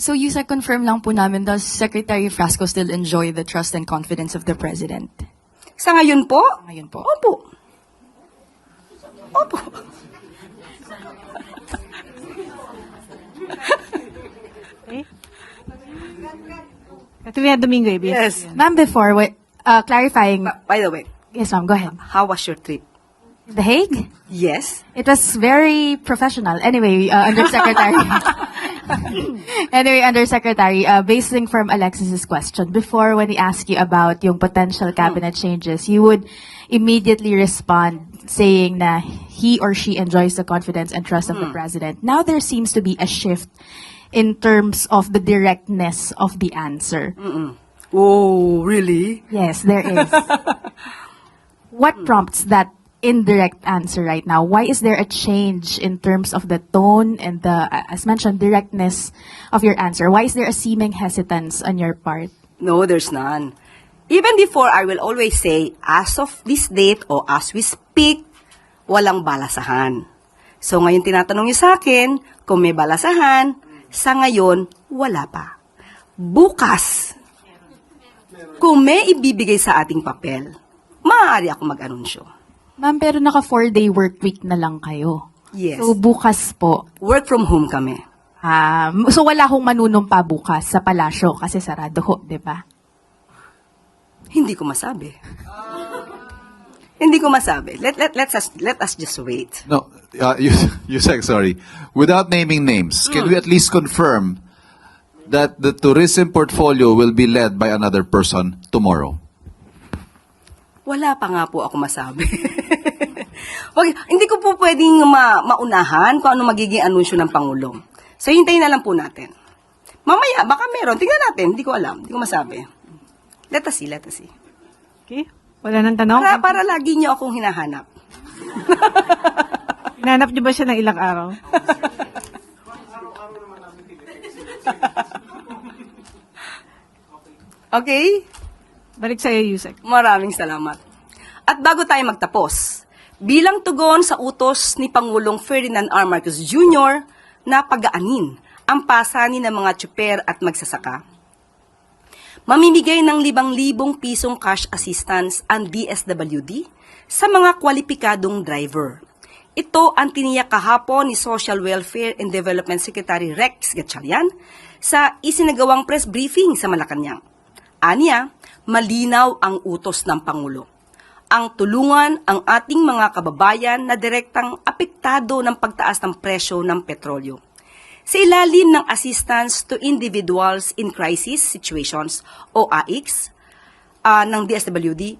So, Yusek, confirm lang po namin, does Secretary Frasco still enjoy the trust and confidence of the President? Sa ngayon po? Ngayon po. Opo. Opo. Katrina Domingo, ABS. Yes. Ma'am, before, clarifying, By the way, yes ma'am, go ahead. how was your trip? The Hague? Yes. It was very professional. Anyway, Undersecretary. Undersecretary, basing from Alexis's question, before when he asked you about yung potential cabinet changes, you would immediately respond saying na he or she enjoys the confidence and trust of the President. Now there seems to be a shift in terms of the directness of the answer. Oh, really? Yes, there is. What prompts that indirect answer right now? Why is there a change in terms of the tone and the, as mentioned, directness of your answer? Why is there a seeming hesitance on your part? No, there's none. Even before, I will always say, as of this date o as we speak, walang balasahan. So ngayon tinatanong niyo sa akin kung may balasahan, sa ngayon, wala pa. Bukas, kung may ibibigay sa ating papel, maaari ako mag-anunsyo. Ma'am, pero naka 4-day work week na lang kayo. Yes. So bukas po. Work from home kami. So wala hong manunumpa bukas sa palasyo kasi sarado ho, di ba? Hindi ko masabi. Hindi ko masabi. Let us just wait. No, Yusek, sorry. Without naming names, can we at least confirm that the tourism portfolio will be led by another person tomorrow? Wala pa nga po ako masabi. Hindi ko po pwedeng maunahan kung ano magiging anunsyo ng Pangulo. So, hintayin na lang po natin. Mamaya, baka meron. Tingnan natin. Hindi ko alam. Hindi ko masabi. Let us see. Okay. Wala nang tanong? Para lagi niyo akong hinahanap. Hinanap niyo ba siya ng ilang araw? Okay? Balik sa iyo, Yusek. Maraming salamat. At bago tayo magtapos, bilang tugon sa utos ni Pangulong Ferdinand R. Marcos Jr. na pag-aanin ang pasanin ng mga tsuper at magsasaka, mamimigay ng 5,000 pisong cash assistance ang DSWD sa mga kwalipikadong driver. Ito ang tiniyak kahapon ni Social Welfare and Development Secretary Rex Gatchalian sa isinagawang press briefing sa Malacanang. Aniya, malinaw ang utos ng Pangulo. Ang tulungan ang ating mga kababayan na direktang apektado ng pagtaas ng presyo ng petrolyo. Sa ilalim ng Assistance to Individuals in Crisis Situations o AICS ng DSWD,